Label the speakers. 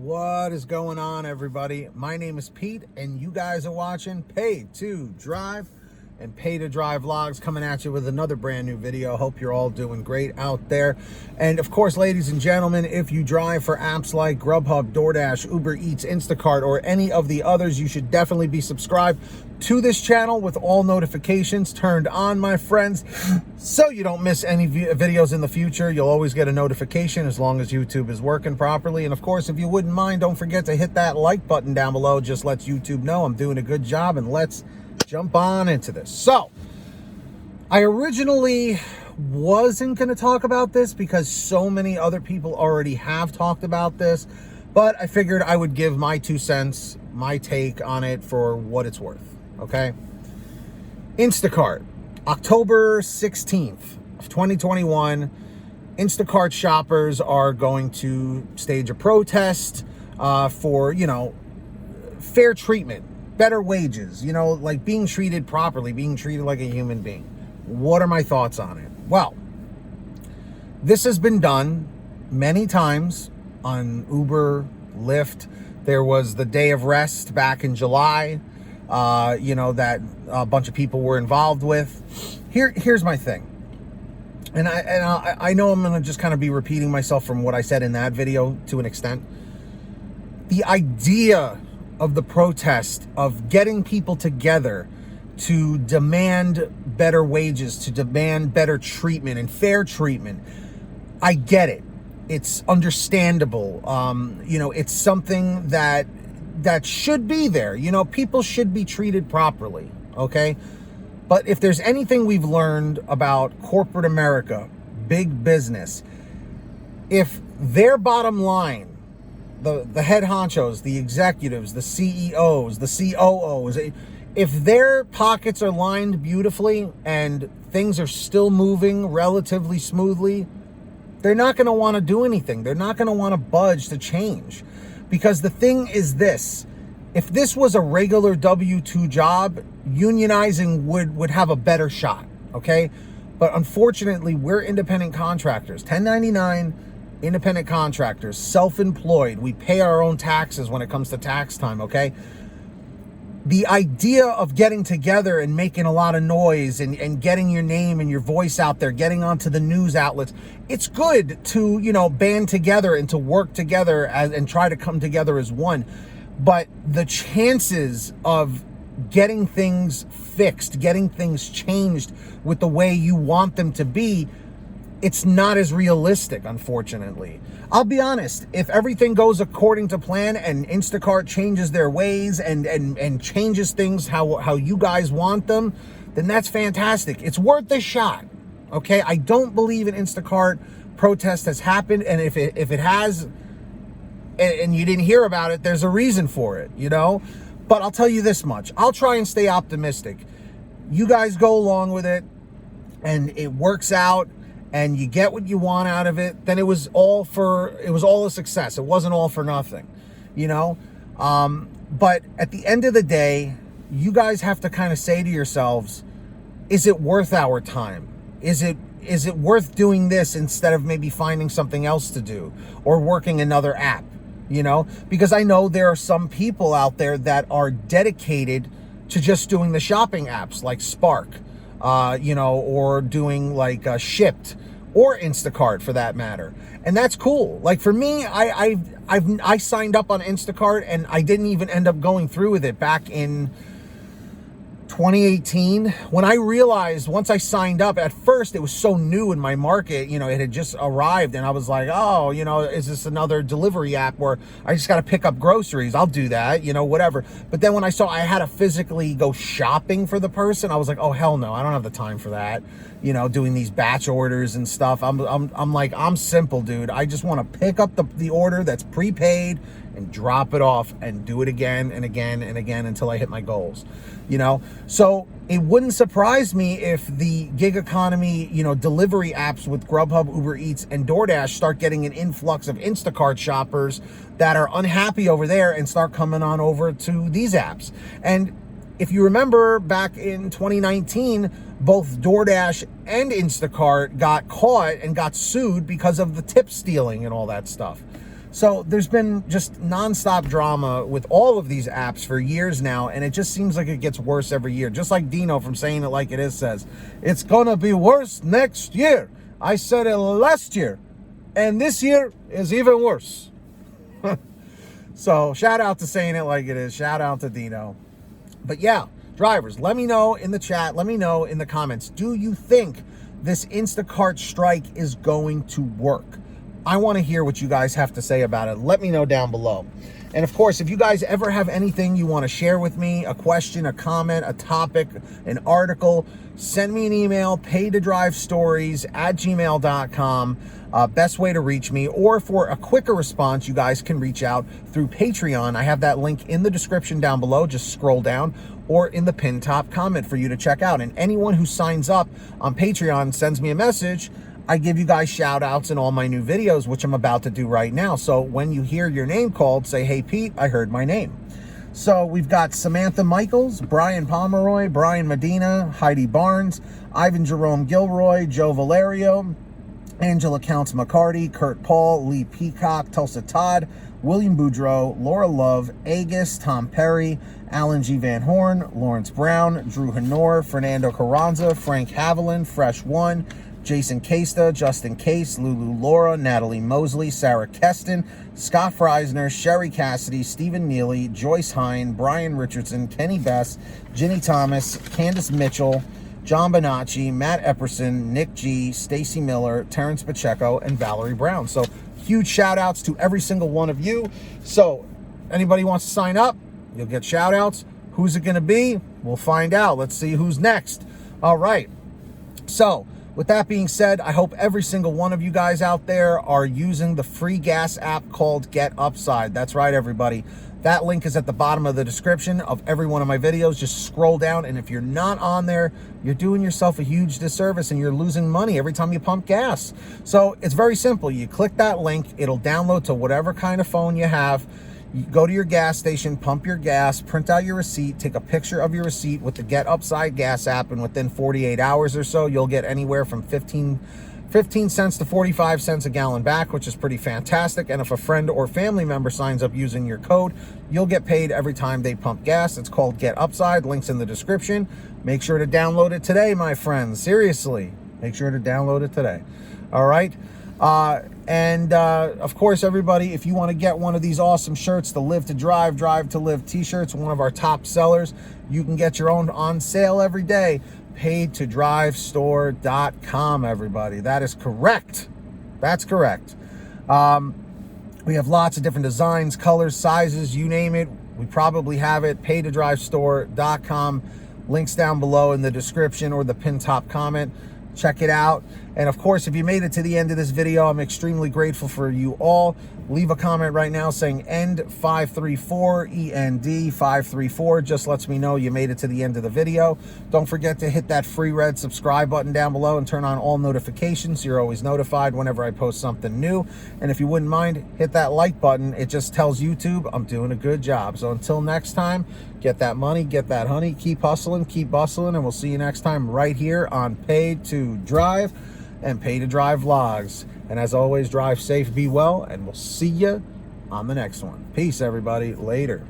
Speaker 1: What is going on, everybody? My name is Pete, and you guys are watching Pay to Drive and Pay to Drive Vlogs, coming at you with another brand new video. Hope you're all doing great out there. And of course, ladies and gentlemen, if you drive for apps like Grubhub, DoorDash, Uber Eats, Instacart, or any of the others, you should definitely be subscribed to this channel with all notifications turned on, my friends, so you don't miss any videos in the future. You'll always get a notification as long as YouTube is working properly. And of course, if you wouldn't mind, don't forget to hit that like button down below. Just lets YouTube know I'm doing a good job, and let's jump on into this. So I originally wasn't going to talk about this because so many other people already have talked about this, but I figured I would give my 2 cents, my take on it for what it's worth. Okay. Instacart, October 16th of 2021, Instacart shoppers are going to stage a protest for, fair treatment, better wages, like being treated properly, being treated like a human being. What are my thoughts on it? Well, this has been done many times on Uber, Lyft. There was the day of rest back in July, that a bunch of people were involved with. Here's my thing. And I know I'm going to just kind of be repeating myself from what I said in that video to an extent. The idea of the protest, of getting people together to demand better wages, to demand better treatment and fair treatment, I get it. It's understandable. It's something that should be there. People should be treated properly, okay? But if there's anything we've learned about corporate America, big business, if their bottom line, the head honchos, the executives, the CEOs, the COOs, if their pockets are lined beautifully and things are still moving relatively smoothly, they're not going to want to do anything. They're not going to want to budge to change. Because the thing is this, if this was a regular W-2 job, unionizing would have a better shot, okay? But unfortunately, we're independent contractors, 1099 independent contractors, self-employed. We pay our own taxes when it comes to tax time, okay? The idea of getting together and making a lot of noise and getting your name and your voice out there, getting onto the news outlets, it's good to, band together and to work together and try to come together as one. But the chances of getting things fixed, getting things changed with the way you want them to be, it's not as realistic, unfortunately. I'll be honest, if everything goes according to plan and Instacart changes their ways and changes things how you guys want them, then that's fantastic. It's worth a shot, okay? I don't believe an Instacart protest has happened, and if it has, and you didn't hear about it, there's a reason for it, But I'll tell you this much. I'll try and stay optimistic. You guys go along with it, and it works out, and you get what you want out of it, then it was all a success. It wasn't all for nothing, But at the end of the day, you guys have to kind of say to yourselves, is it worth our time? Is it worth doing this instead of maybe finding something else to do or working another app, Because I know there are some people out there that are dedicated to just doing the shopping apps like Spark, or doing like Shipt or Instacart for that matter. And that's cool. Like for me, I signed up on Instacart and I didn't even end up going through with it back in 2018, when I realized once I signed up, at first it was so new in my market, it had just arrived, and I was like, oh, is this another delivery app where I just got to pick up groceries? I'll do that, whatever. But then when I saw I had to physically go shopping for the person, I was like, oh, hell no, I don't have the time for that, doing these batch orders and stuff. I'm simple, dude. I just want to pick up the order that's prepaid and drop it off and do it again and again and again until I hit my goals, So it wouldn't surprise me if the gig economy, delivery apps with Grubhub, Uber Eats, and DoorDash start getting an influx of Instacart shoppers that are unhappy over there and start coming on over to these apps. And if you remember back in 2019, both DoorDash and Instacart got caught and got sued because of the tip stealing and all that stuff. So there's been just nonstop drama with all of these apps for years now, and it just seems like it gets worse every year. Just like Dino from Saying It Like It Is says, it's gonna be worse next year. I said it last year, and this year is even worse. So shout out to Saying It Like It Is. Shout out to Dino. But yeah, drivers, let me know in the chat. Let me know in the comments. Do you think this Instacart strike is going to work? I want to hear what you guys have to say about it. Let me know down below. And of course, if you guys ever have anything you want to share with me, a question, a comment, a topic, an article, send me an email, paytodrivestories@gmail.com. Best way to reach me. Or for a quicker response, you guys can reach out through Patreon. I have that link in the description down below. Just scroll down, or in the pinned top comment for you to check out. And anyone who signs up on Patreon sends me a message, I give you guys shout outs in all my new videos, which I'm about to do right now. So when you hear your name called, say, hey, Pete, I heard my name. So we've got Samantha Mikles, Brian Pomeroy, Brian Medina, Heidi Barnes, Ivan Jerome Gilroy, Joe Valerio, Angela Counts McCarty, Kurt Paul, Lee Peacock, Tulsa Todd, William Boudreau, Laura Love, Agus, Tom Perry, Alan G. Van Horn, Lawrence Brown, Drew Hanor, Fernando Carranza, Frank Haviland, Fresh One, Jason Casta, Justin Case, Lulu Laura, Natalie Mosley, Sarah Keston, Scott Freisner, Sherry Cassidy, Stephen Neely, Joyce Hine, Brian Richardson, Kenny Bess, Ginny Thomas, Candace Mitchell, John Bonacci, Matt Epperson, Nick G, Stacy Miller, Terrence Pacheco, and Valerie Brown. So huge shout outs to every single one of you. So anybody wants to sign up, you'll get shout outs. Who's it going to be? We'll find out. Let's see who's next. All right. So with that being said, I hope every single one of you guys out there are using the free gas app called Get Upside. That's right, everybody. That link is at the bottom of the description of every one of my videos. Just scroll down, and if you're not on there, you're doing yourself a huge disservice and you're losing money every time you pump gas. So it's very simple. You click that link, it'll download to whatever kind of phone you have. You go to your gas station, pump your gas, print out your receipt, take a picture of your receipt with the Get Upside gas app, and within 48 hours or so, you'll get anywhere from 15 cents to 45 cents a gallon back, which is pretty fantastic. And if a friend or family member signs up using your code, you'll get paid every time they pump gas. It's called Get Upside. Links in the description. Make sure to download it today, my friends. Seriously, make sure to download it today. All right. Of course, everybody, if you want to get one of these awesome shirts, the Live to Drive, Drive to Live t-shirts, one of our top sellers, you can get your own on sale every day. paytodrivestore.com, everybody. That is correct. That's correct. We have lots of different designs, colors, sizes, you name it. We probably have it. paytodrivestore.com. Links down below in the description or the pinned top comment. Check it out. And of course, if you made it to the end of this video, I'm extremely grateful for you all. Leave a comment right now saying END534, END534. Just lets me know you made it to the end of the video. Don't forget to hit that free red subscribe button down below and turn on all notifications so you're always notified whenever I post something new. And if you wouldn't mind, hit that like button. It just tells YouTube I'm doing a good job. So until next time, get that money, get that honey, keep hustling, keep bustling, and we'll see you next time right here on Pay to Drive and Pay to Drive Vlogs. And as always, drive safe, be well, and we'll see you on the next one. Peace, everybody. Later.